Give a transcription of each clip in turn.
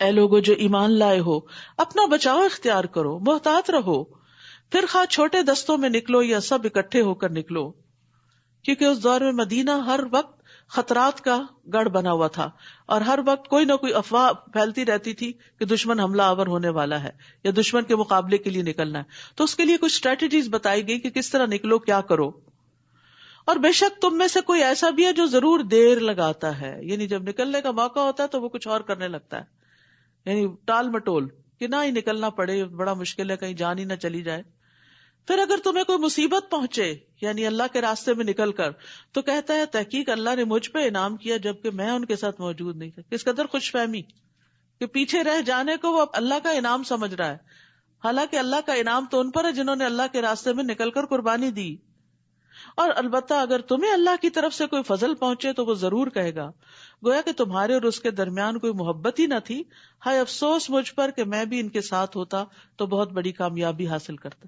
اے لوگو جو ایمان لائے ہو، اپنا بچاؤ اختیار کرو، محتاط رہو، پھر خواہ چھوٹے دستوں میں نکلو یا سب اکٹھے ہو کر نکلو، کیونکہ اس دور میں مدینہ ہر وقت خطرات کا گڑھ بنا ہوا تھا، اور ہر وقت کوئی نہ کوئی افواہ پھیلتی رہتی تھی کہ دشمن حملہ آور ہونے والا ہے یا دشمن کے مقابلے کے لیے نکلنا ہے. تو اس کے لیے کچھ اسٹریٹجیز بتائی گئی کہ کس طرح نکلو، کیا کرو. اور بے شک تم میں سے کوئی ایسا بھی ہے جو ضرور دیر لگاتا ہے، یعنی جب نکلنے کا موقع ہوتا ہے تو وہ کچھ اور کرنے لگتا ہے، یعنی ٹال مٹول کہ نہ ہی نکلنا پڑے، بڑا مشکل ہے، کہیں جان ہی نہ چلی جائے. پھر اگر تمہیں کوئی مصیبت پہنچے یعنی اللہ کے راستے میں نکل کر، تو کہتا ہے تحقیق اللہ نے مجھ پہ انعام کیا جبکہ میں ان کے ساتھ موجود نہیں تھا. کس قدر خوش فہمی کہ پیچھے رہ جانے کو وہ اللہ کا انعام سمجھ رہا ہے، حالانکہ اللہ کا انعام تو ان پر ہے جنہوں نے اللہ کے راستے میں نکل کر قربانی دی. اور البتہ اگر تمہیں اللہ کی طرف سے کوئی فضل پہنچے تو وہ ضرور کہے گا گویا کہ تمہارے اور اس کے درمیان کوئی محبت ہی نہ تھی، ہائے افسوس مجھ پر کہ میں بھی ان کے ساتھ ہوتا تو بہت بڑی کامیابی حاصل کرتا.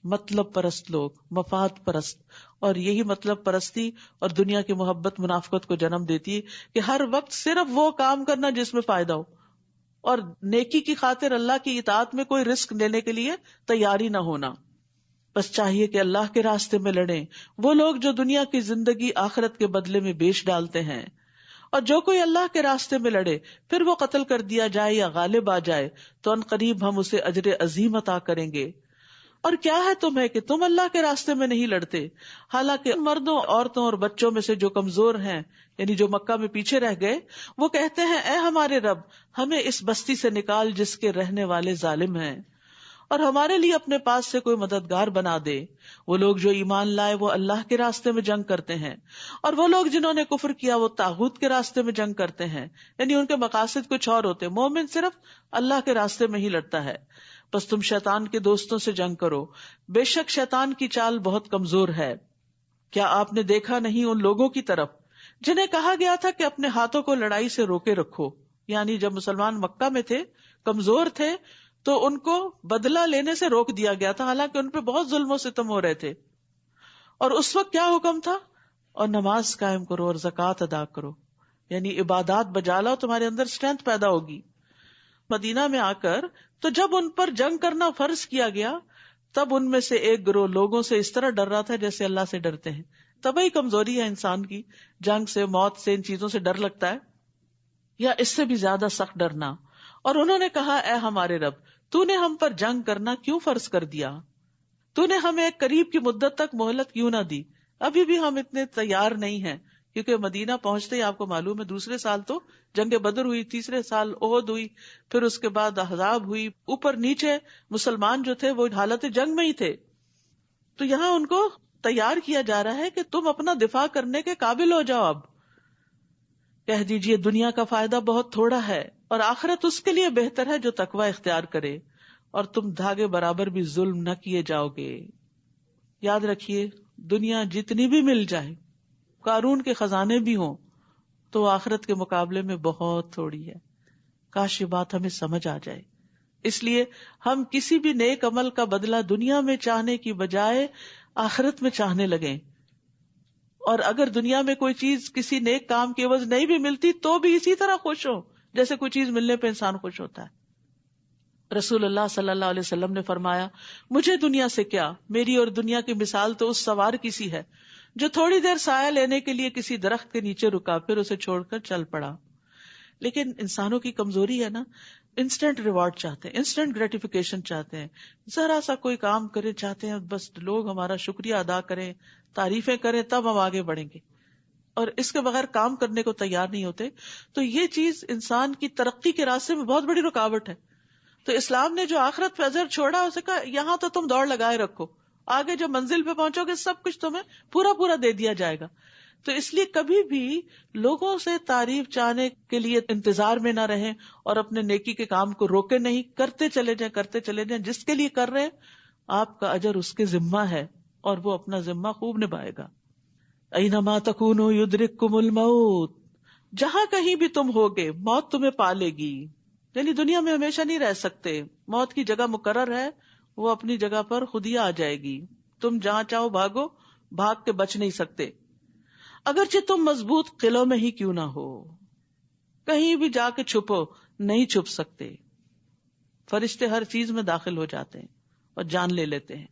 مطلب پرست لوگ، مفاد پرست، اور یہی مطلب پرستی اور دنیا کی محبت منافقت کو جنم دیتی ہے کہ ہر وقت صرف وہ کام کرنا جس میں فائدہ ہو، اور نیکی کی خاطر اللہ کی اطاعت میں کوئی رسک لینے کے لیے تیاری نہ ہونا. بس چاہیے کہ اللہ کے راستے میں لڑیں وہ لوگ جو دنیا کی زندگی آخرت کے بدلے میں بیچ ڈالتے ہیں، اور جو کوئی اللہ کے راستے میں لڑے پھر وہ قتل کر دیا جائے یا غالب آ جائے تو ان قریب ہم اسے اجر عظیم عطا کریں گے. اور کیا ہے تمہیں کہ تم اللہ کے راستے میں نہیں لڑتے، حالانکہ مردوں، عورتوں اور بچوں میں سے جو کمزور ہیں یعنی جو مکہ میں پیچھے رہ گئے، وہ کہتے ہیں اے ہمارے رب ہمیں اس بستی سے نکال جس کے رہنے والے ظالم ہیں، اور ہمارے لیے اپنے پاس سے کوئی مددگار بنا دے. وہ لوگ جو ایمان لائے وہ اللہ کے راستے میں جنگ کرتے ہیں، اور وہ لوگ جنہوں نے کفر کیا وہ طاغوت کے راستے میں جنگ کرتے ہیں، یعنی ان کے مقاصد کچھ اور ہوتے. مومن صرف اللہ کے راستے میں ہی لڑتا ہے. بس تم شیطان کے دوستوں سے جنگ کرو، بے شک شیطان کی چال بہت کمزور ہے. کیا آپ نے دیکھا نہیں ان لوگوں کی طرف جنہیں کہا گیا تھا کہ اپنے ہاتھوں کو لڑائی سے روکے رکھو، یعنی جب مسلمان مکہ میں تھے، کمزور تھے، تو ان کو بدلہ لینے سے روک دیا گیا تھا، حالانکہ ان پہ بہت ظلم و ستم ہو رہے تھے. اور اس وقت کیا حکم تھا؟ اور نماز قائم کرو اور زکوٰۃ ادا کرو، یعنی عبادات بجا لاؤ، تمہارے اندر اسٹرینتھ پیدا ہوگی. مدینہ میں آ کر تو جب ان پر جنگ کرنا فرض کیا گیا تب ان میں سے ایک گروہ لوگوں سے اس طرح ڈر رہا تھا جیسے اللہ سے ڈرتے ہیں. طبعی کمزوری ہے انسان کی، جنگ سے، موت سے، ان چیزوں سے ڈر لگتا ہے، یا اس سے بھی زیادہ سخت ڈرنا. اور انہوں نے کہا اے ہمارے رب تو نے ہم پر جنگ کرنا کیوں فرض کر دیا؟ تو نے ہمیں ایک قریب کی مدت تک مہلت کیوں نہ دی؟ ابھی بھی ہم اتنے تیار نہیں ہیں، کیونکہ مدینہ پہنچتے ہی آپ کو معلوم ہے دوسرے سال تو جنگ بدر ہوئی، تیسرے سال احد ہوئی، پھر اس کے بعد احزاب ہوئی. اوپر نیچے مسلمان جو تھے وہ حالت جنگ میں ہی تھے. تو یہاں ان کو تیار کیا جا رہا ہے کہ تم اپنا دفاع کرنے کے قابل ہو جاؤ. اب کہہ دیجئے دنیا کا فائدہ بہت تھوڑا ہے اور آخرت اس کے لیے بہتر ہے جو تقوی اختیار کرے، اور تم دھاگے برابر بھی ظلم نہ کیے جاؤ گے. یاد رکھیے دنیا جتنی بھی مل جائے، قارون کے خزانے بھی ہوں، تو آخرت کے مقابلے میں بہت تھوڑی ہے. کاش یہ بات ہمیں سمجھ آ جائے. اس لیے ہم کسی بھی نیک عمل کا بدلہ دنیا میں چاہنے کی بجائے آخرت میں چاہنے لگیں. اور اگر دنیا میں کوئی چیز کسی نیک کام کے عوض نہیں بھی ملتی تو بھی اسی طرح خوش ہو جیسے کوئی چیز ملنے پہ انسان خوش ہوتا ہے. رسول اللہ صلی اللہ علیہ وسلم نے فرمایا مجھے دنیا سے کیا، میری اور دنیا کی مثال تو اس سوار کی سی ہے جو تھوڑی دیر سایہ لینے کے لیے کسی درخت کے نیچے رکا، پھر اسے چھوڑ کر چل پڑا. لیکن انسانوں کی کمزوری ہے نا، انسٹنٹ ریوارڈ چاہتے ہیں، انسٹنٹ گریٹیفیکیشن چاہتے ہیں. ذرا سا کوئی کام کرے چاہتے ہیں بس لوگ ہمارا شکریہ ادا کریں، تعریفیں کریں، تب ہم آگے بڑھیں گے، اور اس کے بغیر کام کرنے کو تیار نہیں ہوتے. تو یہ چیز انسان کی ترقی کے راستے میں بہت بڑی رکاوٹ ہے. تو اسلام نے جو آخرت پہ اجر چھوڑا اسے کہا یہاں تو تم دوڑ لگائے رکھو، آگے جو منزل پہ پہنچو گے سب کچھ تمہیں پورا پورا دے دیا جائے گا. تو اس لیے کبھی بھی لوگوں سے تعریف چاہنے کے لیے انتظار میں نہ رہیں اور اپنے نیکی کے کام کو روکے نہیں، کرتے چلے جائیں، کرتے چلے جائیں. جس کے لیے کر رہے ہیں آپ کا اجر اس کے ذمہ ہے اور وہ اپنا ذمہ خوب نبھائے گا. اینما تکونوا یدرککم الموت، جہاں کہیں بھی تم ہوگے موت تمہیں پا لے گی. یعنی دنیا میں ہمیشہ نہیں رہ سکتے، موت کی جگہ مقرر ہے، وہ اپنی جگہ پر خود ہی آ جائے گی. تم جہاں چاہو بھاگو، بھاگ کے بچ نہیں سکتے، اگرچہ تم مضبوط قلعوں میں ہی کیوں نہ ہو. کہیں بھی جا کے چھپو، نہیں چھپ سکتے. فرشتے ہر چیز میں داخل ہو جاتے ہیں اور جان لے لیتے ہیں.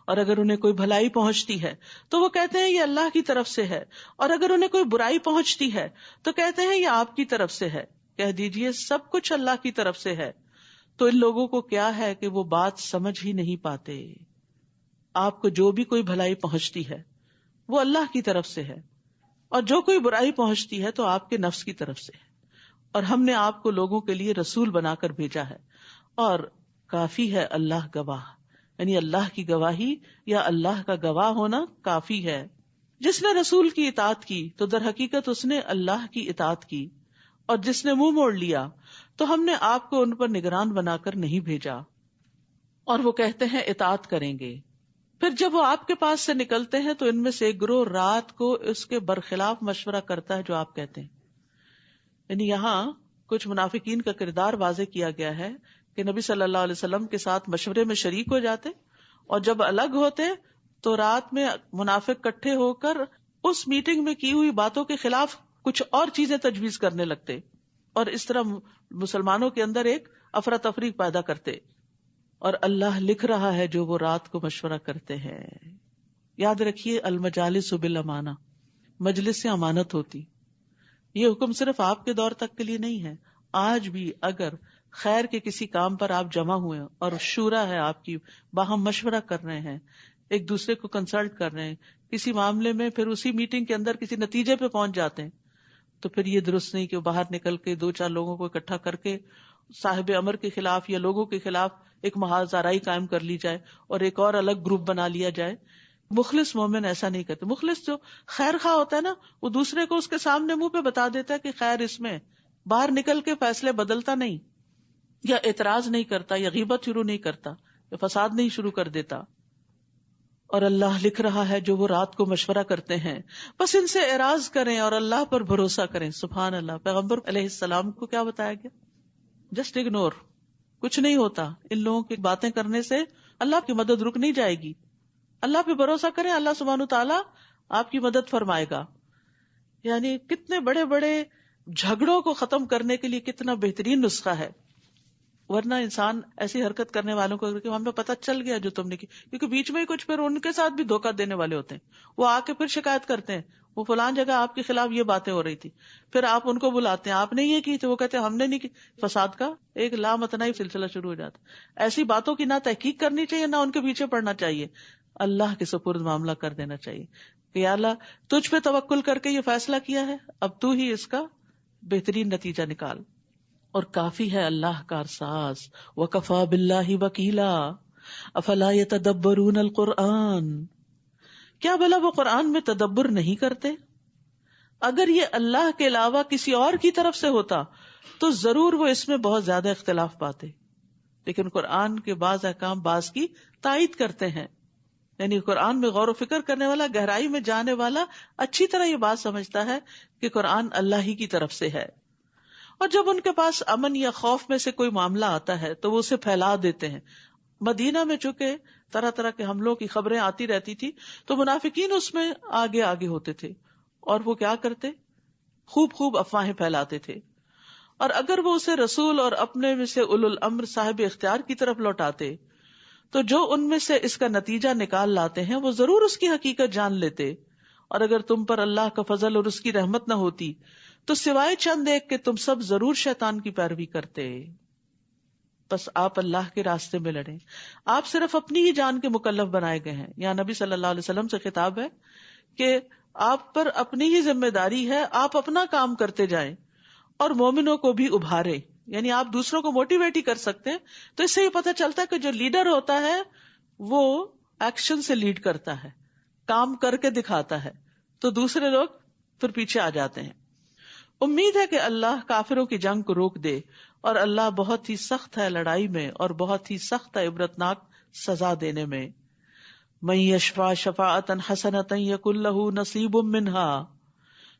اور اگر انہیں کوئی بھلائی پہنچتی ہے تو وہ کہتے ہیں یہ اللہ کی طرف سے ہے, اور اگر انہیں کوئی برائی پہنچتی ہے تو کہتے ہیں یہ آپ کی طرف سے ہے. کہہ دیجئے سب کچھ اللہ کی طرف سے ہے. تو ان لوگوں کو کیا ہے کہ وہ بات سمجھ ہی نہیں پاتے. آپ کو جو بھی کوئی بھلائی پہنچتی ہے وہ اللہ کی طرف سے ہے, اور جو کوئی برائی پہنچتی ہے تو آپ کے نفس کی طرف سے ہے. اور ہم نے آپ کو لوگوں کے لیے رسول بنا کر بھیجا ہے, اور کافی ہے اللہ گواہ. یعنی اللہ کی گواہی یا اللہ کا گواہ ہونا کافی ہے. جس نے رسول کی اطاعت کی تو در حقیقت اس نے اللہ کی اطاعت کی, اور جس نے منہ موڑ لیا تو ہم نے آپ کو ان پر نگران بنا کر نہیں بھیجا. اور وہ کہتے ہیں اطاعت کریں گے, پھر جب وہ آپ کے پاس سے نکلتے ہیں تو ان میں سے ایک گروہ رات کو اس کے برخلاف مشورہ کرتا ہے جو آپ کہتے ہیں. یعنی یہاں کچھ منافقین کا کردار واضح کیا گیا ہے کہ نبی صلی اللہ علیہ وسلم کے ساتھ مشورے میں شریک ہو جاتے, اور جب الگ ہوتے تو رات میں منافق کٹھے ہو کر اس میٹنگ میں کی ہوئی باتوں کے خلاف کچھ اور چیزیں تجویز کرنے لگتے, اور اس طرح مسلمانوں کے اندر ایک افراتفری پیدا کرتے. اور اللہ لکھ رہا ہے جو وہ رات کو مشورہ کرتے ہیں. یاد رکھیے المجالس بالامانہ, مجلس سے امانت ہوتی. یہ حکم صرف آپ کے دور تک کے لیے نہیں ہے, آج بھی اگر خیر کے کسی کام پر آپ جمع ہوئے اور شورا ہے آپ کی, باہم مشورہ کر رہے ہیں, ایک دوسرے کو کنسلٹ کر رہے ہیں کسی معاملے میں, پھر اسی میٹنگ کے اندر کسی نتیجے پہ پہنچ جاتے ہیں, تو پھر یہ درست نہیں کہ باہر نکل کے 2-4 لوگوں کو اکٹھا کر کے صاحب امر کے خلاف یا لوگوں کے خلاف ایک محاذ آرائی قائم کر لی جائے اور ایک اور الگ گروپ بنا لیا جائے. مخلص مومن ایسا نہیں کرتے. مخلص جو خیر خواہ ہوتا ہے نا, وہ دوسرے کو اس کے سامنے منہ پہ بتا دیتا ہے کہ خیر اس میں, باہر نکل کے فیصلے بدلتا نہیں, یا اعتراض نہیں کرتا, یا غیبت شروع نہیں کرتا, یا فساد نہیں شروع کر دیتا. اور اللہ لکھ رہا ہے جو وہ رات کو مشورہ کرتے ہیں, بس ان سے اعراض کریں اور اللہ پر بھروسہ کریں. سبحان اللہ. پیغمبر علیہ السلام کو کیا بتایا گیا؟ جسٹ اگنور, کچھ نہیں ہوتا. ان لوگوں کی باتیں کرنے سے اللہ کی مدد رک نہیں جائے گی. اللہ پہ بھروسہ کریں, اللہ سبحانہ تعالیٰ آپ کی مدد فرمائے گا. یعنی کتنے بڑے بڑے جھگڑوں کو ختم کرنے کے لیے کتنا بہترین نسخہ ہے. ورنہ انسان ایسی حرکت کرنے والوں کو کہ ہمیں پتہ چل گیا جو تم نے کی, کیونکہ بیچ میں ہی کچھ پھر ان کے ساتھ بھی دھوکہ دینے والے ہوتے ہیں. وہ آ کے پھر شکایت کرتے ہیں, وہ فلان جگہ آپ کے خلاف یہ باتیں ہو رہی تھی, پھر آپ ان کو بلاتے ہیں, آپ نے یہ کی, تو وہ کہتے ہیں ہم نے نہیں کی. فساد کا ایک لامتناہی سلسلہ شروع ہو جاتا. ایسی باتوں کی نہ تحقیق کرنی چاہیے نہ ان کے پیچھے پڑنا چاہیے, اللہ کے سپرد معاملہ کر دینا چاہیے کہ یا اللہ تجھ پہ توکل کر کے یہ فیصلہ کیا ہے, اب تو ہی اس کا بہترین نتیجہ نکال. اور کافی ہے اللہ کارساز. وَكَفَى بِاللَّهِ وَكِيلًا أَفَلَا يَتَدَبَّرُونَ الْقُرْآنَ, کیا بھلا وہ قرآن میں تدبر نہیں کرتے؟ اگر یہ اللہ کے علاوہ کسی اور کی طرف سے ہوتا تو ضرور وہ اس میں بہت زیادہ اختلاف پاتے, لیکن قرآن کے بعض احکام بعض کی تائید کرتے ہیں. یعنی قرآن میں غور و فکر کرنے والا, گہرائی میں جانے والا اچھی طرح یہ بات سمجھتا ہے کہ قرآن اللہ ہی کی طرف سے ہے. اور جب ان کے پاس امن یا خوف میں سے کوئی معاملہ آتا ہے تو وہ اسے پھیلا دیتے ہیں. مدینہ میں چونکہ طرح طرح کے حملوں کی خبریں آتی رہتی تھی تو منافقین اس میں آگے آگے ہوتے تھے, اور وہ کیا کرتے, خوب افواہیں پھیلاتے تھے. اور اگر وہ اسے رسول اور اپنے میں سے اولو الامر صاحب اختیار کی طرف لوٹاتے تو جو ان میں سے اس کا نتیجہ نکال لاتے ہیں وہ ضرور اس کی حقیقت جان لیتے. اور اگر تم پر اللہ کا فضل اور اس کی رحمت نہ ہوتی تو سوائے چند ایک کہ تم سب ضرور شیطان کی پیروی کرتے. بس آپ اللہ کے راستے میں لڑیں. آپ صرف اپنی ہی جان کے مکلف بنائے گئے ہیں. یہاں نبی صلی اللہ علیہ وسلم سے خطاب ہے کہ آپ پر اپنی ہی ذمہ داری ہے, آپ اپنا کام کرتے جائیں اور مومنوں کو بھی ابھارے. یعنی آپ دوسروں کو موٹیویٹ ہی کر سکتے ہیں. تو اس سے یہ پتہ چلتا ہے کہ جو لیڈر ہوتا ہے وہ ایکشن سے لیڈ کرتا ہے, کام کر کے دکھاتا ہے, تو دوسرے لوگ پھر پیچھے آ جاتے ہیں. امید ہے کہ اللہ کافروں کی جنگ کو روک دے, اور اللہ بہت ہی سخت ہے لڑائی میں اور بہت ہی سخت ہے عبرتناک سزا دینے میں. من یشفع شفاعۃ حسنۃ یکن لہ نصیب منہا,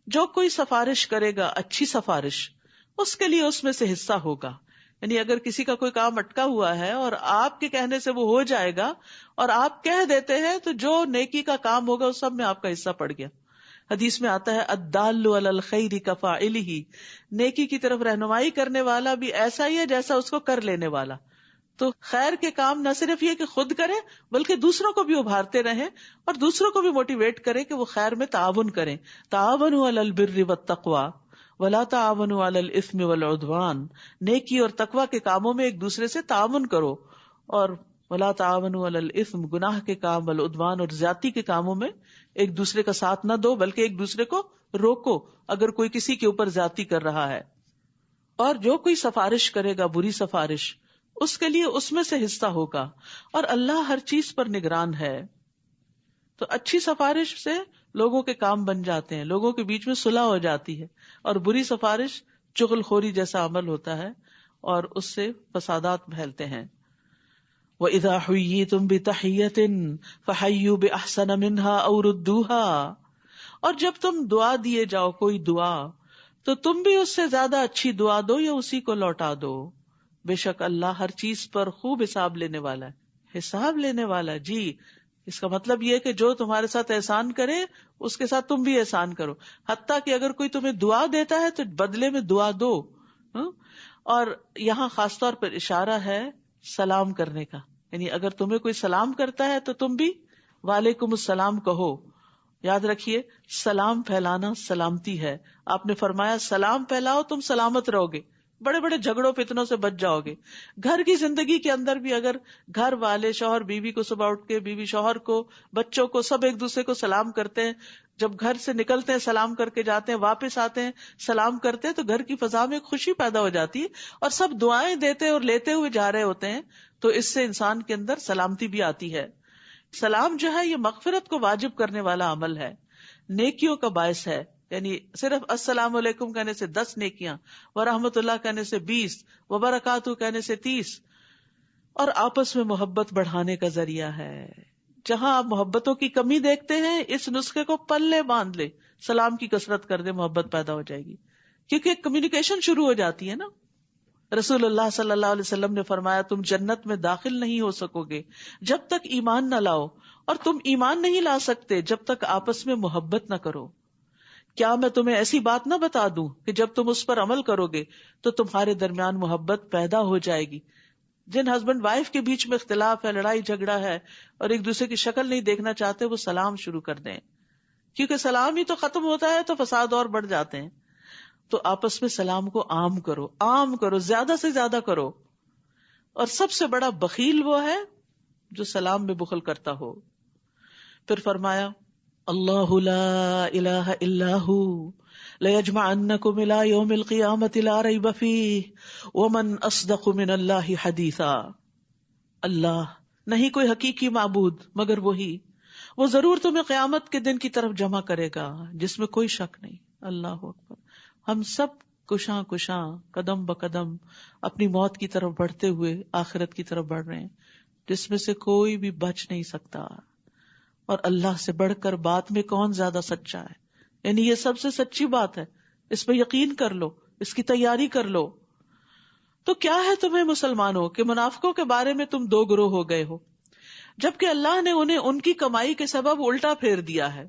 جو کوئی سفارش کرے گا اچھی سفارش, اس کے لیے اس میں سے حصہ ہوگا. یعنی اگر کسی کا کوئی کام اٹکا ہوا ہے اور آپ کے کہنے سے وہ ہو جائے گا اور آپ کہہ دیتے ہیں تو جو نیکی کا کام ہوگا اس سب میں آپ کا حصہ پڑ گیا. حدیث میں آتا ہے الدال علی الخیر کفاعلہ، نیکی کی طرف رہنمائی کرنے والا بھی ایسا ہی ہے جیسا اس کو کر لینے والا. تو خیر کے کام نہ صرف یہ کہ خود کریں بلکہ دوسروں کو بھی ابھارتے رہیں اور دوسروں کو بھی موٹیویٹ کریں کہ وہ خیر میں تعاون کریں. تعاونوا علی البر والتقوی ولا تعاونوا علی الاثم والعدوان، نیکی اور تقوی کے کاموں میں ایک دوسرے سے تعاون کرو، اور ولا تعاونوا علی الاثم، گناہ کے کام، والعدوان اور زیادتی کے کاموں میں ایک دوسرے کا ساتھ نہ دو بلکہ ایک دوسرے کو روکو اگر کوئی کسی کے اوپر زیادتی کر رہا ہے. اور جو کوئی سفارش کرے گا بری سفارش، اس کے لیے اس میں سے حصہ ہوگا، اور اللہ ہر چیز پر نگران ہے. تو اچھی سفارش سے لوگوں کے کام بن جاتے ہیں، لوگوں کے بیچ میں صلح ہو جاتی ہے، اور بری سفارش چغل خوری جیسا عمل ہوتا ہے اور اس سے فسادات پھیلتے ہیں. وَإِذَا حُيِّيتُم بِتَحِيَّةٍ فَحَيُّوا بِأَحْسَنَ مِنْهَا أَوْ رُدُّوهَا، اور جب تم دعا دیے جاؤ کوئی دعا تو تم بھی اس سے زیادہ اچھی دعا دو یا اسی کو لوٹا دو. بے شک اللہ ہر چیز پر خوب حساب لینے والا ہے. حساب لینے والا ہے جی. اس کا مطلب یہ کہ جو تمہارے ساتھ احسان کرے اس کے ساتھ تم بھی احسان کرو، حتیٰ کہ اگر کوئی تمہیں دعا دیتا ہے تو بدلے میں دعا دو. اور یہاں خاص طور پر اشارہ ہے سلام کرنے کا، یعنی اگر تمہیں کوئی سلام کرتا ہے تو تم بھی وعلیکم السلام کہو. یاد رکھیے سلام پھیلانا سلامتی ہے. آپ نے فرمایا سلام پھیلاؤ تم سلامت رہو گے، بڑے بڑے جھگڑوں فتنوں سے بچ جاؤ گے. گھر کی زندگی کے اندر بھی اگر گھر والے شوہر بیوی کو صبح اٹھ کے، بیوی شوہر کو، بچوں کو، سب ایک دوسرے کو سلام کرتے ہیں، جب گھر سے نکلتے ہیں سلام کر کے جاتے ہیں، واپس آتے ہیں سلام کرتے ہیں، تو گھر کی فضا میں خوشی پیدا ہو جاتی ہے اور سب دعائیں دیتے اور لیتے ہوئے جا رہے ہوتے ہیں. تو اس سے انسان کے اندر سلامتی بھی آتی ہے. سلام جو ہے یہ مغفرت کو واجب کرنے والا عمل ہے، نیکیوں کا باعث ہے. یعنی صرف السلام علیکم کہنے سے 10 نیکیاں، ورحمۃ اللہ کہنے سے 20، وبرکاتہ کہنے سے 30. اور آپس میں محبت بڑھانے کا ذریعہ ہے. جہاں آپ محبتوں کی کمی دیکھتے ہیں اس نسخے کو پلے باندھ لے، سلام کی کثرت کر دے، محبت پیدا ہو جائے گی، کیونکہ ایک کمیونیکیشن شروع ہو جاتی ہے نا. رسول اللہ صلی اللہ علیہ وسلم نے فرمایا تم جنت میں داخل نہیں ہو سکو گے جب تک ایمان نہ لاؤ، اور تم ایمان نہیں لا سکتے جب تک آپس میں محبت نہ کرو. کیا میں تمہیں ایسی بات نہ بتا دوں کہ جب تم اس پر عمل کرو گے تو تمہارے درمیان محبت پیدا ہو جائے گی. جن ہسبینڈ وائف کے بیچ میں اختلاف ہے، لڑائی جھگڑا ہے، اور ایک دوسرے کی شکل نہیں دیکھنا چاہتے، وہ سلام شروع کر دیں، کیونکہ سلام ہی تو ختم ہوتا ہے تو فساد اور بڑھ جاتے ہیں. تو آپس میں سلام کو عام کرو، زیادہ سے زیادہ کرو. اور سب سے بڑا بخیل وہ ہے جو سلام میں بخل کرتا ہو. پھر فرمایا اللہ لا الہ الا ہو لیجمعنکم الی یوم القیامۃ لا ریب فیہ ومن اصدق من اللہ حدیثا. اللہ، نہیں کوئی حقیقی معبود مگر وہی، وہ ضرور تمہیں قیامت کے دن کی طرف جمع کرے گا جس میں کوئی شک نہیں. اللہ اکبر. ہم سب کشاں قدم بقدم اپنی موت کی طرف بڑھتے ہوئے آخرت کی طرف بڑھ رہے ہیں، جس میں سے کوئی بھی بچ نہیں سکتا. اور اللہ سے بڑھ کر بات میں کون زیادہ سچا ہے؟ یعنی یہ سب سے سچی بات ہے، اس پہ یقین کر لو، اس کی تیاری کر لو. تو کیا ہے تمہیں مسلمانوں کہ منافقوں کے بارے میں تم 2 گروہ ہو گئے ہو، جبکہ اللہ نے انہیں ان کی کمائی کے سبب الٹا پھیر دیا ہے.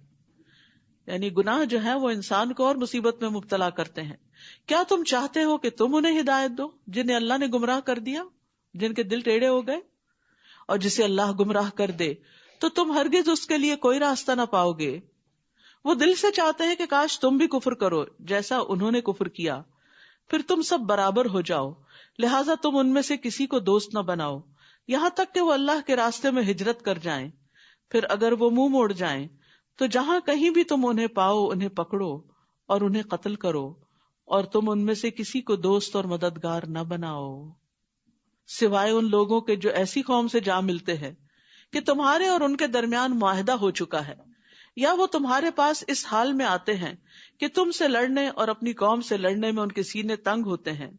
یعنی گناہ جو ہے وہ انسان کو اور مصیبت میں مبتلا کرتے ہیں. کیا تم چاہتے ہو کہ تم انہیں ہدایت دو جنہیں اللہ نے گمراہ کر دیا، جن کے دل ٹیڑھے ہو گئے؟ اور جسے اللہ گمراہ کر دے تو تم ہرگز اس کے لیے کوئی راستہ نہ پاؤ گے. وہ دل سے چاہتے ہیں کہ کاش تم بھی کفر کرو جیسا انہوں نے کفر کیا، پھر تم سب برابر ہو جاؤ، لہٰذا تم ان میں سے کسی کو دوست نہ بناؤ یہاں تک کہ وہ اللہ کے راستے میں ہجرت کر جائیں. پھر اگر وہ منہ موڑ جائیں تو جہاں کہیں بھی تم انہیں پاؤ انہیں پکڑو اور انہیں قتل کرو، اور تم ان میں سے کسی کو دوست اور مددگار نہ بناؤ سوائے ان لوگوں کے جو ایسی قوم سے جا ملتے ہیں کہ تمہارے اور ان کے درمیان معاہدہ ہو چکا ہے، یا وہ تمہارے پاس اس حال میں آتے ہیں کہ تم سے لڑنے اور اپنی قوم سے لڑنے میں ان کے سینے تنگ ہوتے ہیں،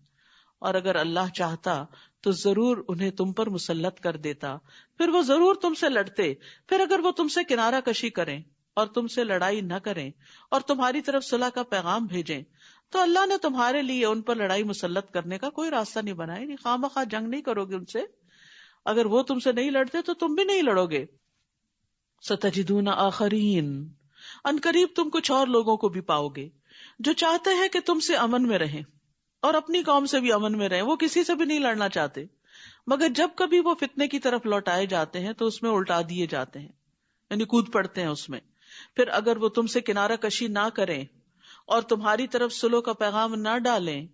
اور اگر اللہ چاہتا تو ضرور انہیں تم پر مسلط کر دیتا، پھر وہ ضرور تم سے لڑتے. پھر اگر وہ تم سے کنارہ کشی کریں اور تم سے لڑائی نہ کریں اور تمہاری طرف صلح کا پیغام بھیجیں تو اللہ نے تمہارے لیے ان پر لڑائی مسلط کرنے کا کوئی راستہ نہیں بنایا. نہیں خواہ مخواہ جنگ نہیں کرو گے ان سے، اگر وہ تم سے نہیں لڑتے تو تم بھی نہیں لڑو گے. ستجدون آخرین، عنقریب تم کچھ اور لوگوں کو بھی پاؤ گے جو چاہتے ہیں کہ تم سے امن میں رہیں اور اپنی قوم سے بھی امن میں رہیں. وہ کسی سے بھی نہیں لڑنا چاہتے، مگر جب کبھی وہ فتنے کی طرف لوٹائے جاتے ہیں تو اس میں الٹا دیے جاتے ہیں، یعنی کود پڑتے ہیں اس میں. پھر اگر وہ تم سے کنارہ کشی نہ کریں اور تمہاری طرف صلح کا پیغام نہ ڈالیں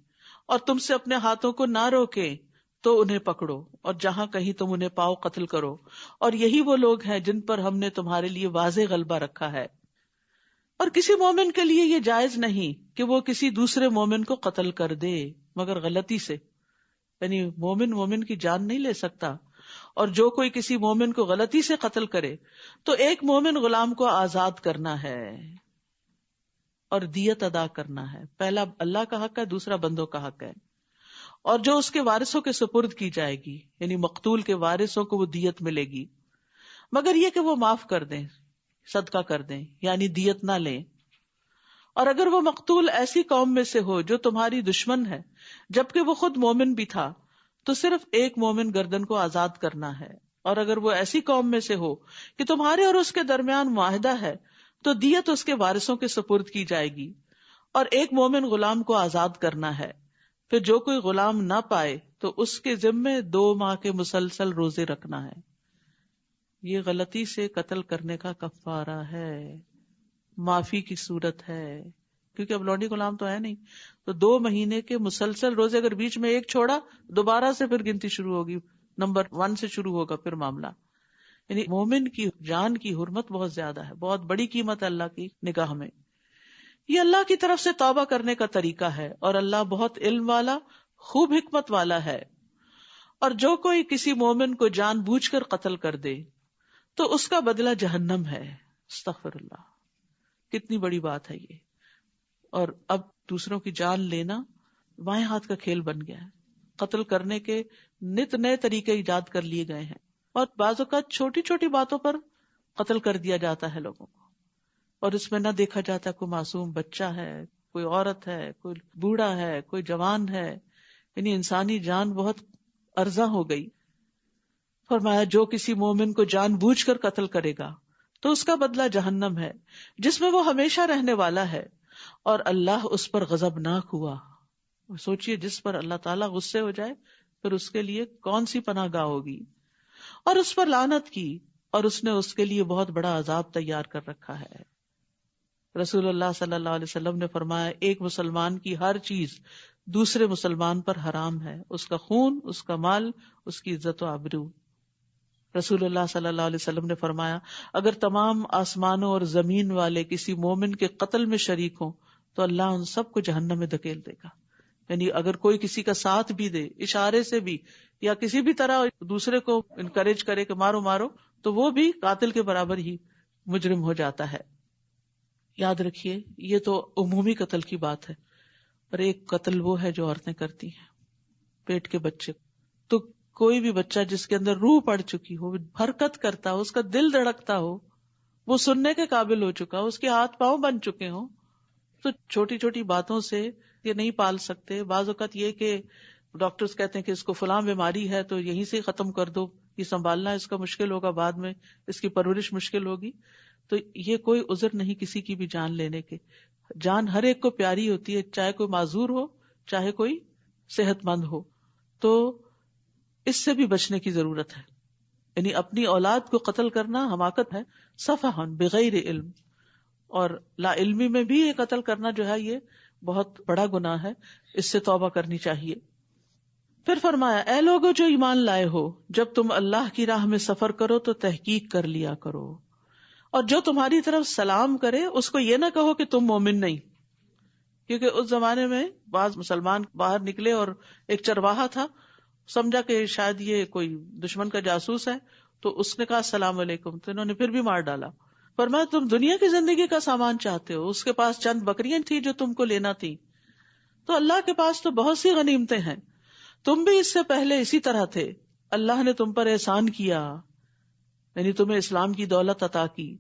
اور تم سے اپنے ہاتھوں کو نہ روکیں تو انہیں پکڑو اور جہاں کہیں تم انہیں پاؤ قتل کرو. اور یہی وہ لوگ ہیں جن پر ہم نے تمہارے لیے واضح غلبہ رکھا ہے. اور کسی مومن کے لیے یہ جائز نہیں کہ وہ کسی دوسرے مومن کو قتل کر دے مگر غلطی سے، یعنی مومن کی جان نہیں لے سکتا. اور جو کوئی کسی مومن کو غلطی سے قتل کرے تو ایک مومن غلام کو آزاد کرنا ہے اور دیت ادا کرنا ہے. پہلا اللہ کا حق ہے، دوسرا بندوں کا حق ہے. اور جو اس کے وارثوں کے سپرد کی جائے گی، یعنی مقتول کے وارثوں کو وہ دیت ملے گی، مگر یہ کہ وہ معاف کر دیں، صدقہ کر دیں، یعنی دیت نہ لیں. اور اگر وہ مقتول ایسی قوم میں سے ہو جو تمہاری دشمن ہے جبکہ وہ خود مومن بھی تھا تو صرف ایک مومن گردن کو آزاد کرنا ہے. اور اگر وہ ایسی قوم میں سے ہو کہ تمہارے اور اس کے درمیان معاہدہ ہے تو دیت اس کے وارثوں کے سپرد کی جائے گی اور ایک مومن غلام کو آزاد کرنا ہے. پھر جو کوئی غلام نہ پائے تو اس کے ذمے 2 ماہ کے مسلسل روزے رکھنا ہے. یہ غلطی سے قتل کرنے کا کفارہ ہے، معافی کی صورت ہے، کیونکہ اب لونڈی غلام تو ہے نہیں. تو 2 مہینے کے مسلسل روزے، اگر بیچ میں ایک چھوڑا دوبارہ سے پھر گنتی شروع ہوگی، نمبر 1 سے شروع ہوگا پھر معاملہ. یعنی مومن کی جان کی حرمت بہت زیادہ ہے، بہت بڑی قیمت ہے اللہ کی نگاہ میں. یہ اللہ کی طرف سے توبہ کرنے کا طریقہ ہے اور اللہ بہت علم والا، خوب حکمت والا ہے. اور جو کوئی کسی مومن کو جان بوجھ کر قتل کر دے تو اس کا بدلہ جہنم ہے. استغفر اللہ، کتنی بڑی بات ہے یہ. اور اب دوسروں کی جان لینا بائیں ہاتھ کا کھیل بن گیا ہے. قتل کرنے کے نت نئے طریقے ایجاد کر لیے گئے ہیں اور بعض اوقات چھوٹی چھوٹی باتوں پر قتل کر دیا جاتا ہے لوگوں کو، اور اس میں نہ دیکھا جاتا کوئی معصوم بچہ ہے، کوئی عورت ہے، کوئی بوڑھا ہے، کوئی جوان ہے. یعنی انسانی جان بہت ارزاں ہو گئی. فرمایا جو کسی مومن کو جان بوجھ کر قتل کرے گا تو اس کا بدلہ جہنم ہے جس میں وہ ہمیشہ رہنے والا ہے، اور اللہ اس پر غضبناک ہوا. سوچئے جس پر اللہ تعالیٰ غصے ہو جائے پھر اس کے لیے کون سی پناہ گاہ ہوگی. اور اس پر لعنت کی اور اس نے اس کے لیے بہت بڑا عذاب تیار کر رکھا ہے. رسول اللہ صلی اللہ علیہ وسلم نے فرمایا ایک مسلمان کی ہر چیز دوسرے مسلمان پر حرام ہے، اس کا خون، اس کا مال، اس کی عزت و آبرو. رسول اللہ صلی اللہ علیہ وسلم نے فرمایا اگر تمام آسمانوں اور زمین والے کسی مومن کے قتل میں شریک ہوں تو اللہ ان سب کو جہنم میں دھکیل دے گا. یعنی اگر کوئی کسی کا ساتھ بھی دے، اشارے سے بھی یا کسی بھی طرح دوسرے کو انکریج کرے کہ مارو مارو، تو وہ بھی قاتل کے برابر ہی مجرم ہو جاتا ہے. یاد رکھیے یہ تو عمومی قتل کی بات ہے، اور ایک قتل وہ ہے جو عورتیں کرتی ہیں، پیٹ کے بچے. تو کوئی بھی بچہ جس کے اندر روح پڑ چکی ہو، حرکت کرتا ہو، اس کا دل دھڑکتا ہو، وہ سننے کے قابل ہو چکا ہو، اس کے ہاتھ پاؤں بن چکے ہوں، تو چھوٹی چھوٹی باتوں سے یہ نہیں پال سکتے. بعض اوقات یہ کہ ڈاکٹرز کہتے ہیں کہ اس کو فلاں بیماری ہے تو یہیں سے ختم کر دو، یہ سنبھالنا اس کا مشکل ہوگا، بعد میں اس کی پرورش مشکل ہوگی. تو یہ کوئی عذر نہیں کسی کی بھی جان لینے کے. جان ہر ایک کو پیاری ہوتی ہے، چاہے کوئی معذور ہو چاہے کوئی صحت مند ہو. تو اس سے بھی بچنے کی ضرورت ہے. یعنی اپنی اولاد کو قتل کرنا حماقت ہے، سفہن بغیر علم. اور لا علمی میں بھی یہ قتل کرنا جو ہے یہ بہت بڑا گناہ ہے، اس سے توبہ کرنی چاہیے. پھر فرمایا اے لوگو جو ایمان لائے ہو، جب تم اللہ کی راہ میں سفر کرو تو تحقیق کر لیا کرو، اور جو تمہاری طرف سلام کرے اس کو یہ نہ کہو کہ تم مومن نہیں. کیونکہ اس زمانے میں بعض مسلمان باہر نکلے اور ایک چرواہا تھا، سمجھا کہ شاید یہ کوئی دشمن کا جاسوس ہے، تو اس نے کہا السلام علیکم، تو انہوں نے پھر بھی مار ڈالا. فرمایا تم دنیا کی زندگی کا سامان چاہتے ہو، اس کے پاس چند بکریاں تھیں جو تم کو لینا تھی، تو اللہ کے پاس تو بہت سی غنیمتیں ہیں، تم بھی اس سے پہلے اسی طرح تھے، اللہ نے تم پر احسان کیا، یعنی تمہیں اسلام کی دولت عطا کی،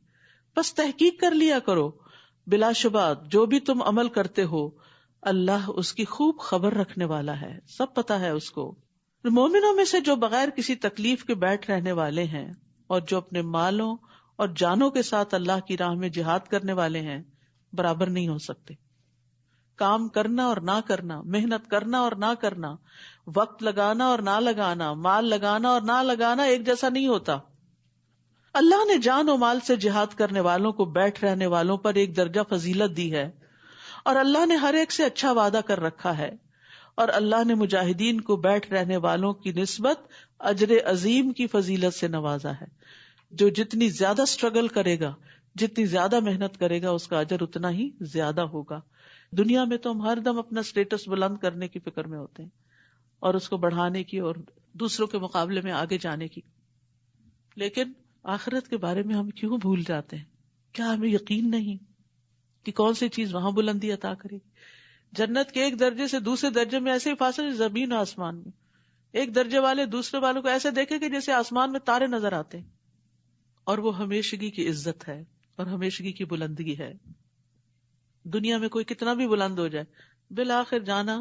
بس تحقیق کر لیا کرو. بلا شبہ جو بھی تم عمل کرتے ہو اللہ اس کی خوب خبر رکھنے والا ہے، سب پتا ہے اس کو. مومنوں میں سے جو بغیر کسی تکلیف کے بیٹھ رہنے والے ہیں اور جو اپنے مالوں اور جانوں کے ساتھ اللہ کی راہ میں جہاد کرنے والے ہیں برابر نہیں ہو سکتے. کام کرنا اور نہ کرنا، محنت کرنا اور نہ کرنا، وقت لگانا اور نہ لگانا، مال لگانا اور نہ لگانا ایک جیسا نہیں ہوتا. اللہ نے جان و مال سے جہاد کرنے والوں کو بیٹھ رہنے والوں پر ایک درجہ فضیلت دی ہے، اور اللہ نے ہر ایک سے اچھا وعدہ کر رکھا ہے، اور اللہ نے مجاہدین کو بیٹھ رہنے والوں کی نسبت اجر عظیم کی فضیلت سے نوازا ہے. جو جتنی زیادہ سٹرگل کرے گا، جتنی زیادہ محنت کرے گا، اس کا اجر اتنا ہی زیادہ ہوگا. دنیا میں تو ہم ہر دم اپنا سٹیٹس بلند کرنے کی فکر میں ہوتے ہیں اور اس کو بڑھانے کی اور دوسروں کے مقابلے میں آگے جانے کی، لیکن آخرت کے بارے میں ہم کیوں بھول جاتے ہیں؟ کیا ہمیں یقین نہیں کہ کون سی چیز وہاں بلندی عطا کرے گی؟ جنت کے ایک درجے سے دوسرے درجے میں ایسے ہی فاصلے زمین و آسمان میں. ایک درجے والے دوسرے والوں کو ایسے دیکھیں کہ جیسے آسمان میں تارے نظر آتے ہیں، اور وہ ہمیشگی کی عزت ہے اور ہمیشگی کی بلندگی ہے. دنیا میں کوئی کتنا بھی بلند ہو جائے، بالآخر جانا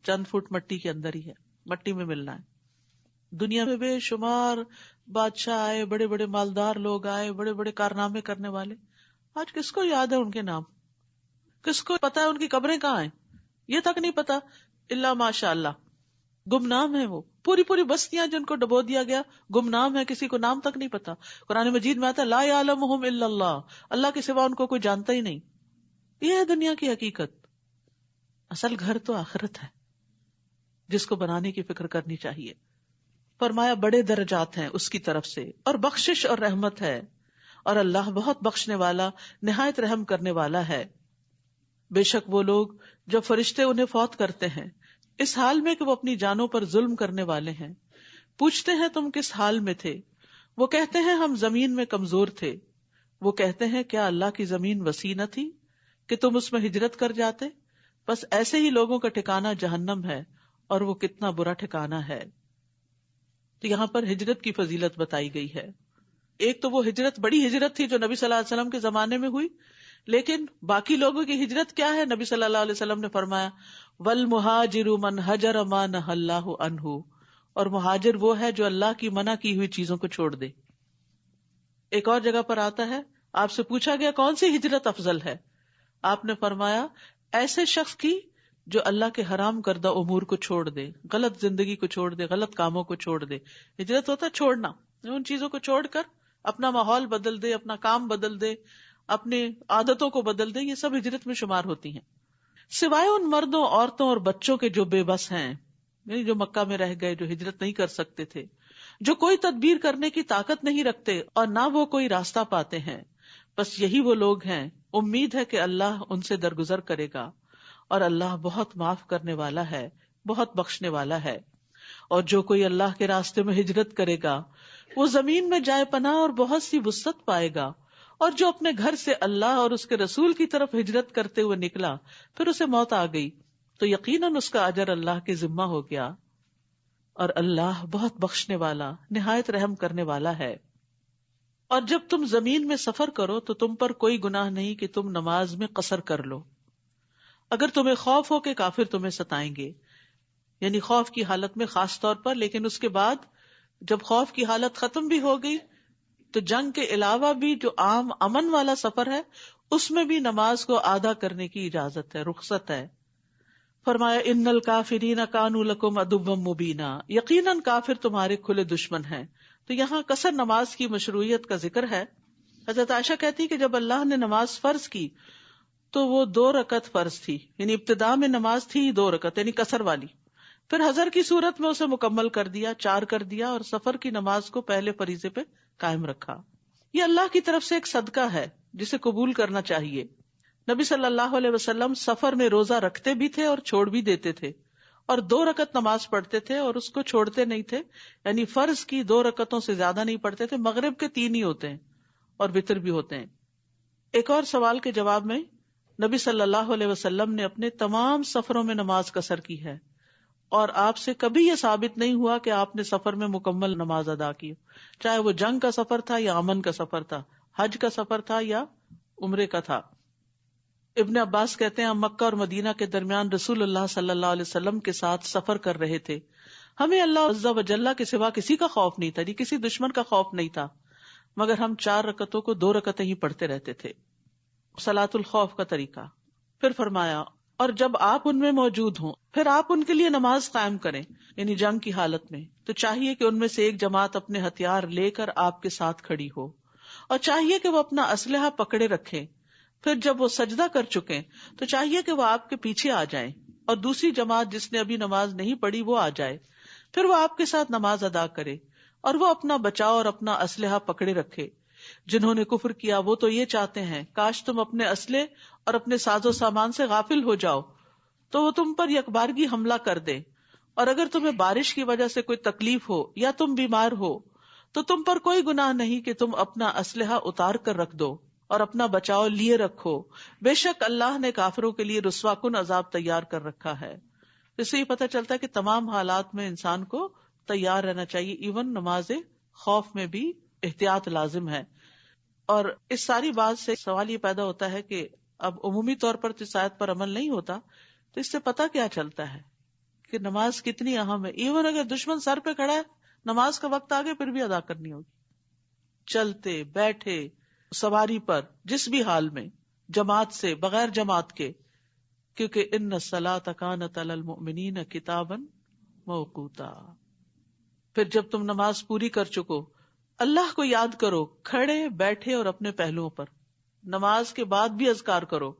چند فٹ مٹی کے اندر ہی ہے، مٹی میں ملنا ہے. دنیا میں بے شمار بادشاہ آئے، بڑے بڑے مالدار لوگ آئے، بڑے بڑے کارنامے کرنے والے، آج کس کو یاد ہے ان کے نام؟ کس کو پتا ہے ان کی قبریں کہاں ہیں؟ یہ تک نہیں پتا، الا ماشاء اللہ. گمنام ہے وہ پوری پوری بستیاں جن کو ڈبو دیا گیا، گمنام ہے، کسی کو نام تک نہیں پتا. قرآن مجید میں آتا ہے لا یعلمہم الا اللہ، اللہ کے سوا ان کو کوئی جانتا ہی نہیں. یہ ہے دنیا کی حقیقت. اصل گھر تو آخرت ہے جس کو بنانے کی فکر کرنی چاہیے. فرمایا بڑے درجات ہیں اس کی طرف سے، اور بخشش اور رحمت ہے، اور اللہ بہت بخشنے والا نہایت رحم کرنے والا ہے. بے شک وہ لوگ جب فرشتے انہیں فوت کرتے ہیں اس حال میں کہ وہ اپنی جانوں پر ظلم کرنے والے ہیں، پوچھتے ہیں تم کس حال میں تھے؟ وہ کہتے ہیں ہم زمین میں کمزور تھے. وہ کہتے ہیں کیا اللہ کی زمین وسیع نہ تھی کہ تم اس میں ہجرت کر جاتے؟ بس ایسے ہی لوگوں کا ٹھکانہ جہنم ہے، اور وہ کتنا برا ٹھکانہ ہے. تو یہاں پر ہجرت کی فضیلت بتائی گئی ہے. ایک تو وہ ہجرت بڑی ہجرت تھی جو نبی صلی اللہ علیہ وسلم کے زمانے میں ہوئی، لیکن باقی لوگوں کی ہجرت کیا ہے؟ نبی صلی اللہ علیہ وسلم نے فرمایا وَالْمُهَاجِرُ مَنْ هَجَرَ مَا نَهَى اللَّهُ عَنْهُ، اور مہاجر وہ ہے جو اللہ کی منع کی ہوئی چیزوں کو چھوڑ دے. ایک اور جگہ پر آتا ہے، آپ سے پوچھا گیا کون سی ہجرت افضل ہے؟ آپ نے فرمایا ایسے شخص کی جو اللہ کے حرام کردہ امور کو چھوڑ دے، غلط زندگی کو چھوڑ دے، غلط کاموں کو چھوڑ دے. ہجرت ہوتا ہے چھوڑنا، ان چیزوں کو چھوڑ کر اپنا ماحول بدل دے، اپنا کام بدل دے، اپنی عادتوں کو بدل دے. یہ سب ہجرت میں شمار ہوتی ہیں، سوائے ان مردوں، عورتوں اور بچوں کے جو بے بس ہیں، یعنی جو مکہ میں رہ گئے، جو ہجرت نہیں کر سکتے تھے، جو کوئی تدبیر کرنے کی طاقت نہیں رکھتے اور نہ وہ کوئی راستہ پاتے ہیں. بس یہی وہ لوگ ہیں، امید ہے کہ اللہ ان سے درگزر کرے گا، اور اللہ بہت معاف کرنے والا ہے، بہت بخشنے والا ہے. اور جو کوئی اللہ کے راستے میں ہجرت کرے گا وہ زمین میں جائے پناہ اور بہت سی وسعت پائے گا. اور جو اپنے گھر سے اللہ اور اس کے رسول کی طرف ہجرت کرتے ہوئے نکلا پھر اسے موت آ گئی تو یقیناً اس کا اجر اللہ کے ذمہ ہو گیا، اور اللہ بہت بخشنے والا نہایت رحم کرنے والا ہے. اور جب تم زمین میں سفر کرو تو تم پر کوئی گناہ نہیں کہ تم نماز میں قصر کر لو، اگر تمہیں خوف ہو کہ کافر تمہیں ستائیں گے، یعنی خوف کی حالت میں خاص طور پر. لیکن اس کے بعد جب خوف کی حالت ختم بھی ہو گئی تو جنگ کے علاوہ بھی جو عام امن والا سفر ہے اس میں بھی نماز کو آدھا کرنے کی اجازت ہے، رخصت ہے. فرمایا ان الکافرین کانوا لکم عدوا مبینا، یقیناً کافر تمہارے کھلے دشمن ہیں. تو یہاں قصر نماز کی مشروعیت کا ذکر ہے. حضرت عائشہ کہتی کہ جب اللہ نے نماز فرض کی تو وہ 2 رکعت فرض تھی، یعنی ابتدا میں نماز تھی 2 رکعت یعنی قصر والی، پھر حضر کی صورت میں اسے مکمل کر دیا، 4 کر دیا، اور سفر کی نماز کو پہلے فریضے پہ قائم رکھا. یہ اللہ کی طرف سے ایک صدقہ ہے جسے قبول کرنا چاہیے. نبی صلی اللہ علیہ وسلم سفر میں روزہ رکھتے بھی تھے اور چھوڑ بھی دیتے تھے، اور 2 رکعت نماز پڑھتے تھے اور اس کو چھوڑتے نہیں تھے، یعنی فرض کی 2 رکعتوں سے زیادہ نہیں پڑھتے تھے. مغرب کے 3 ہی ہوتے ہیں اور وتر بھی ہوتے ہیں. ایک اور سوال کے جواب میں نبی صلی اللہ علیہ وسلم نے اپنے تمام سفروں میں نماز قصر کی ہے، اور آپ سے کبھی یہ ثابت نہیں ہوا کہ آپ نے سفر میں مکمل نماز ادا کی، چاہے وہ جنگ کا سفر تھا یا امن کا سفر تھا، حج کا سفر تھا یا عمرے کا تھا. ابن عباس کہتے ہیں ہم مکہ اور مدینہ کے درمیان رسول اللہ صلی اللہ علیہ وسلم کے ساتھ سفر کر رہے تھے، ہمیں اللہ عز و جل کے سوا کسی کا خوف نہیں تھا، کسی دشمن کا خوف نہیں تھا. مگر ہم 4 رکعتوں کو 2 رکعتیں ہی پڑھتے رہتے تھے. صلاۃ الخوف کا طریقہ. پھر فرمایا اور جب آپ ان میں موجود ہوں پھر آپ ان کے لیے نماز قائم کریں، یعنی جنگ کی حالت میں، تو چاہیے کہ ان میں سے ایک جماعت اپنے ہتھیار لے کر آپ کے ساتھ کھڑی ہو، اور چاہیے کہ وہ اپنا اسلحہ پکڑے رکھیں. پھر جب وہ سجدہ کر چکیں تو چاہیے کہ وہ آپ کے پیچھے آ جائیں، اور دوسری جماعت جس نے ابھی نماز نہیں پڑھی وہ آ جائے. پھر وہ آپ کے ساتھ نماز ادا کرے، اور وہ اپنا بچاؤ اور اپنا اسلحہ پکڑے رکھے. جنہوں نے کفر کیا وہ تو یہ چاہتے ہیں کاش تم اپنے اسلحے اور اپنے ساز و سامان سے غافل ہو جاؤ تو وہ تم پر یکبارگی حملہ کر دیں، اور اگر تمہیں بارش کی وجہ سے کوئی تکلیف ہو یا تم بیمار ہو تو تم پر کوئی گناہ نہیں کہ تم اپنا اسلحہ اتار کر رکھ دو اور اپنا بچاؤ لیے رکھو. بے شک اللہ نے کافروں کے لیے رسوا کن عذاب تیار کر رکھا ہے. اس سے یہ پتہ چلتا ہے کہ تمام حالات میں انسان کو تیار رہنا چاہیے، ایون نماز خوف میں بھی احتیاط لازم ہے. اور اس ساری بات سے سوال یہ پیدا ہوتا ہے کہ اب عمومی طور پر اس آیت پر عمل نہیں ہوتا، تو اس سے پتہ کیا چلتا ہے کہ نماز کتنی اہم ہے. ایون اگر دشمن سر پہ کھڑا ہے، نماز کا وقت آگے پھر بھی ادا کرنی ہوگی، چلتے بیٹھے سواری پر، جس بھی حال میں، جماعت سے بغیر جماعت کے، کیونکہ ان الصلاۃ کانت علی المؤمنین کتابا موقوتا. پھر جب تم نماز پوری کر چکو اللہ کو یاد کرو کھڑے بیٹھے اور اپنے پہلوؤں پر، نماز کے بعد بھی اذکار کرو.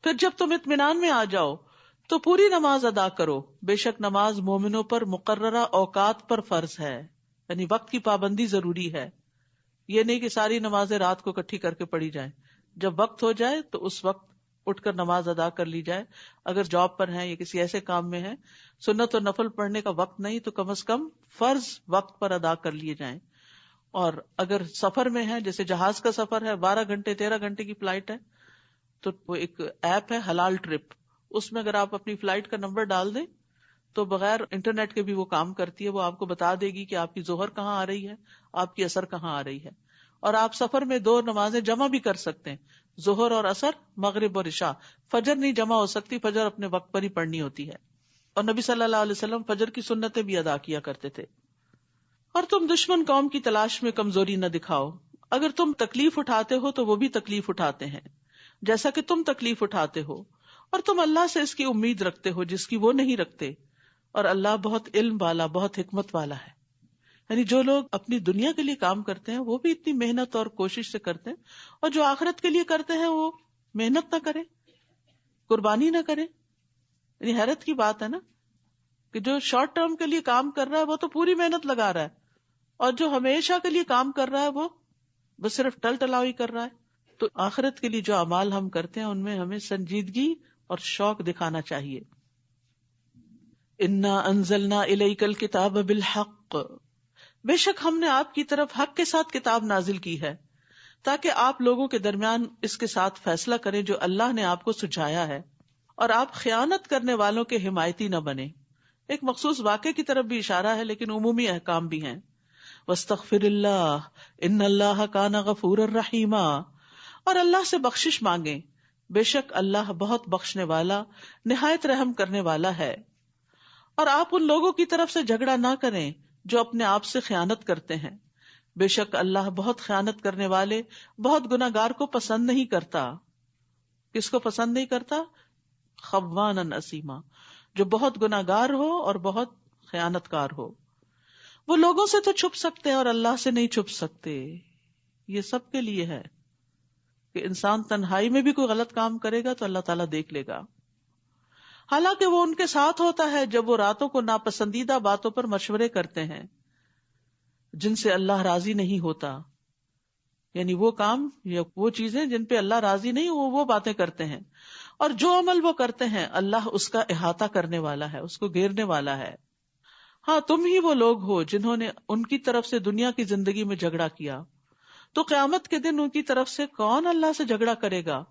پھر جب تم اطمینان میں آ جاؤ تو پوری نماز ادا کرو، بے شک نماز مومنوں پر مقررہ اوقات پر فرض ہے، یعنی وقت کی پابندی ضروری ہے. یہ نہیں کہ ساری نمازیں رات کو اکٹھی کر کے پڑھی جائیں، جب وقت ہو جائے تو اس وقت اٹھ کر نماز ادا کر لی جائے. اگر جاب پر ہیں یا کسی ایسے کام میں ہیں، سنت اور نفل پڑھنے کا وقت نہیں تو کم از کم فرض وقت پر ادا کر لیے جائیں. اور اگر سفر میں ہے، جیسے جہاز کا سفر ہے، 12 گھنٹے 13 گھنٹے کی فلائٹ ہے، تو وہ ایک ایپ ہے حلال ٹرپ، اس میں اگر آپ اپنی فلائٹ کا نمبر ڈال دیں تو بغیر انٹرنیٹ کے بھی وہ کام کرتی ہے. وہ آپ کو بتا دے گی کہ آپ کی ظہر کہاں آ رہی ہے، آپ کی عصر کہاں آ رہی ہے. اور آپ سفر میں 2 نمازیں جمع بھی کر سکتے ہیں، ظہر اور عصر، مغرب اور عشاء. فجر نہیں جمع ہو سکتی، فجر اپنے وقت پر ہی پڑھنی ہوتی ہے. اور نبی صلی اللہ علیہ وسلم فجر کی سنتیں بھی ادا کیا کرتے تھے. اور تم دشمن قوم کی تلاش میں کمزوری نہ دکھاؤ، اگر تم تکلیف اٹھاتے ہو تو وہ بھی تکلیف اٹھاتے ہیں جیسا کہ تم تکلیف اٹھاتے ہو، اور تم اللہ سے اس کی امید رکھتے ہو جس کی وہ نہیں رکھتے، اور اللہ بہت علم والا، بہت حکمت والا ہے. یعنی جو لوگ اپنی دنیا کے لیے کام کرتے ہیں وہ بھی اتنی محنت اور کوشش سے کرتے ہیں، اور جو آخرت کے لیے کرتے ہیں وہ محنت نہ کریں، قربانی نہ کریں. یعنی حیرت کی بات ہے نا کہ جو شارٹ ٹرم کے لیے کام کر رہا ہے وہ تو پوری محنت لگا رہا ہے، اور جو ہمیشہ کے لیے کام کر رہا ہے وہ بس صرف ٹل ٹلاوی کر رہا ہے. تو آخرت کے لیے جو اعمال ہم کرتے ہیں ان میں ہمیں سنجیدگی اور شوق دکھانا چاہیے. انا انزلنا الیک الکتاب بالحق، بے شک ہم نے آپ کی طرف حق کے ساتھ کتاب نازل کی ہے تاکہ آپ لوگوں کے درمیان اس کے ساتھ فیصلہ کریں جو اللہ نے آپ کو سجھایا ہے، اور آپ خیانت کرنے والوں کے حمایتی نہ بنیں. ایک مخصوص واقعے کی طرف بھی اشارہ ہے لیکن عمومی احکام بھی ہیں. واستغفر اللہ ان اللہ کان غفورا رحیما، اور اللہ سے بخشش مانگیں، بے شک اللہ بہت بخشنے والا، نہایت رحم کرنے والا ہے. اور آپ ان لوگوں کی طرف سے جھگڑا نہ کریں جو اپنے آپ سے خیانت کرتے ہیں، بے شک اللہ بہت خیانت کرنے والے، بہت گناہگار کو پسند نہیں کرتا. کس کو پسند نہیں کرتا؟ خوانا اسیما، جو بہت گناہگار ہو اور بہت خیانت کار ہو. وہ لوگوں سے تو چھپ سکتے ہیں اور اللہ سے نہیں چھپ سکتے. یہ سب کے لیے ہے کہ انسان تنہائی میں بھی کوئی غلط کام کرے گا تو اللہ تعالیٰ دیکھ لے گا. حالانکہ وہ ان کے ساتھ ہوتا ہے جب وہ راتوں کو ناپسندیدہ باتوں پر مشورے کرتے ہیں جن سے اللہ راضی نہیں ہوتا. یعنی وہ کام یا وہ چیزیں جن پہ اللہ راضی نہیں وہ باتیں کرتے ہیں، اور جو عمل وہ کرتے ہیں اللہ اس کا احاطہ کرنے والا ہے، اس کو گھیرنے والا ہے. ہاں تم ہی وہ لوگ ہو جنہوں نے ان کی طرف سے دنیا کی زندگی میں جھگڑا کیا، تو قیامت کے دن ان کی طرف سے کون اللہ سے جھگڑا کرے گا؟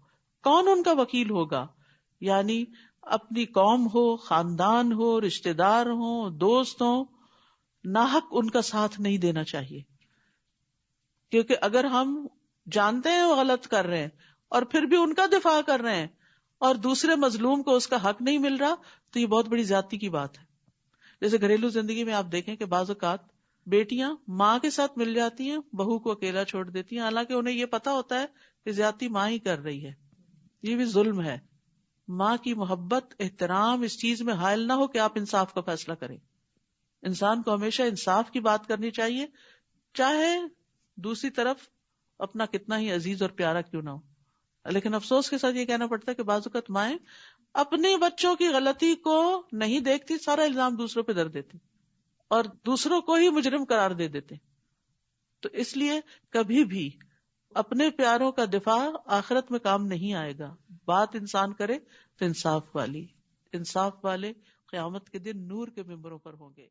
کون ان کا وکیل ہوگا؟ یعنی اپنی قوم ہو، خاندان ہو، رشتہ دار ہوں، دوست ہوں، ناحق ان کا ساتھ نہیں دینا چاہیے. کیونکہ اگر ہم جانتے ہیں وہ غلط کر رہے ہیں اور پھر بھی ان کا دفاع کر رہے ہیں اور دوسرے مظلوم کو اس کا حق نہیں مل رہا تو یہ بہت بڑی زیادتی کی بات ہے. جیسے گھریلو زندگی میں آپ دیکھیں کہ بعض اوقات بیٹیاں ماں کے ساتھ مل جاتی ہیں، بہو کو اکیلا چھوڑ دیتی ہیں، حالانکہ انہیں یہ پتا ہوتا ہے کہ زیادتی ماں ہی کر رہی ہے. یہ بھی ظلم ہے. ماں کی محبت، احترام اس چیز میں حائل نہ ہو کہ آپ انصاف کا فیصلہ کریں. انسان کو ہمیشہ انصاف کی بات کرنی چاہیے، چاہے دوسری طرف اپنا کتنا ہی عزیز اور پیارا کیوں نہ ہو. لیکن افسوس کے ساتھ یہ کہنا پڑتا ہے کہ بعض اوقات مائیں اپنے بچوں کی غلطی کو نہیں دیکھتی، سارا الزام دوسروں پہ دھر دیتی اور دوسروں کو ہی مجرم قرار دے دیتے. تو اس لیے کبھی بھی اپنے پیاروں کا دفاع آخرت میں کام نہیں آئے گا. بات انسان کرے تو انصاف والے قیامت کے دن نور کے ممبروں پر ہوں گے.